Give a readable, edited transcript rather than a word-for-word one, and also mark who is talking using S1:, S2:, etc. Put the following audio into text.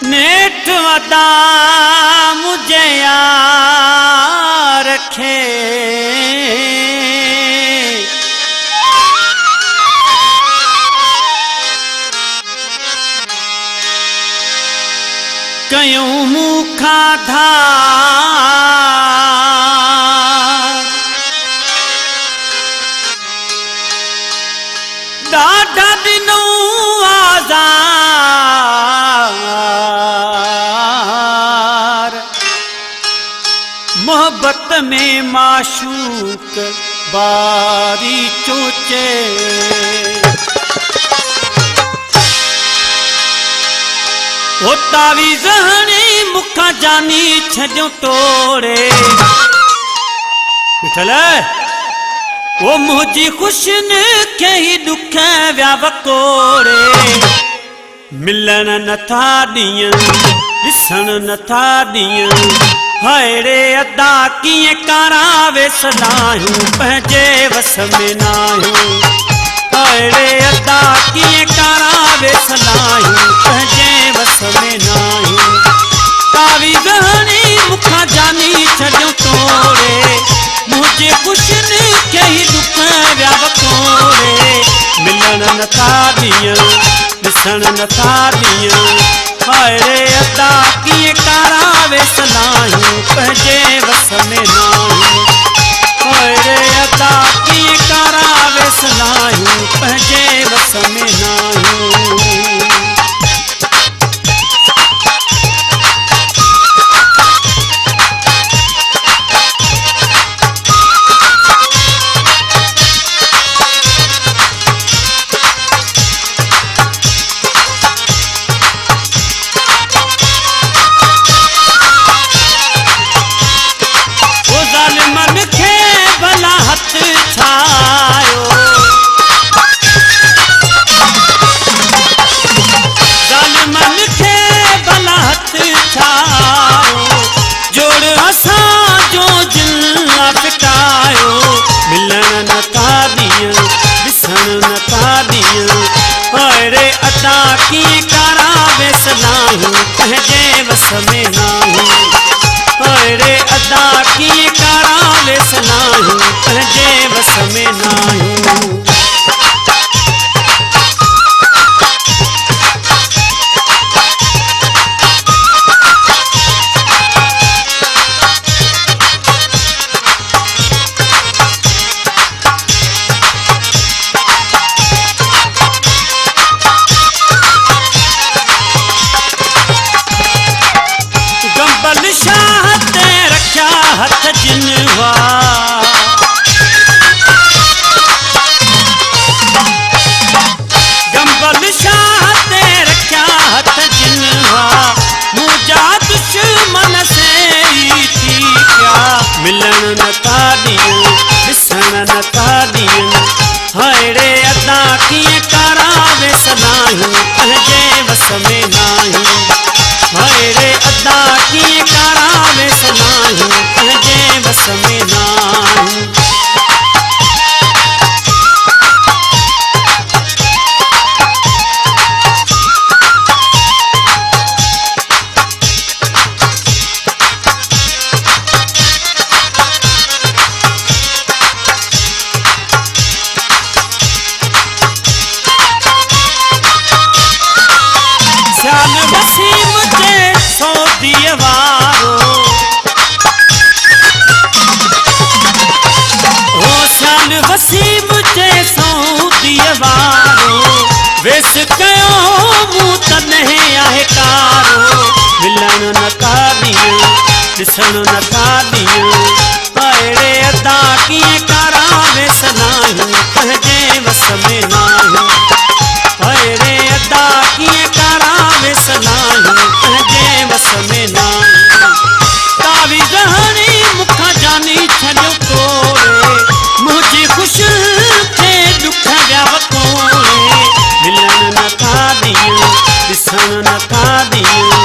S1: नेठ वदा मुझे यार रखे कयूं मुखा धार डाढा दिनों आज़ार मोहब्बत में माशूक बारी चोचे वो तावीज़ हणी मुखा जानी छजो तोड़े बिठल वो मुझी खुशन के ही दुख व्या वकोड़े मिलन नथा दियन दिसन नथा दियन हायरे अदा किए करावे सदायूं पंहिंजे वस में नायूं हायरे अदा किए करावे सदायूं पंहिंजे वस में नायूं तावीज़ हणी मुखा जानी छॾियो तोड़े मुझे खुशन के ही दुख व्या वकोड़े मिलन नथा दियन दिसन नथा दियन हायरे अदा किए करावे सदायूं पंहिंजे वस में नायूं हायरे अदा किए करावे सदायूं पंहिंजे वस में नायूं हायरे अदा किए करावे सदायूं पंहिंजे वस में नायूं हायरे अदा किए करावे सदायूं पंहिंजे वस में नायूं हथ जिनवा गंबल शाह ते रखा हथ जिनवा मुझा दुश्मन से ही थी क्या मिलन नथा दियन दिसन नथा दियन हायरे अदा किए करावे सदायूं पंहिंजे वस में नायूं हायरे अदा किए करावे सदायूं पंहिंजे वस में नायूं शान वसीम जे सौदीअ वारो ओ शान वसीम जे सौदीअ वारो वेस कयो मूं तॾहिं आहे कारो मिलन नथा दियन ॾिसण नथा दियन हायरे अदा किए करावे सदायूं पंहिंजे वस में नायूं हायरे अदा किए करावे सदायूं पंहिंजे वस में नायूं तावीज़ हणी मुखा जानी छॾियो तोड़े मुझी खुश थे दुख व्या वकोड़े मिलन नथा दियन ॾिसण नथा दियन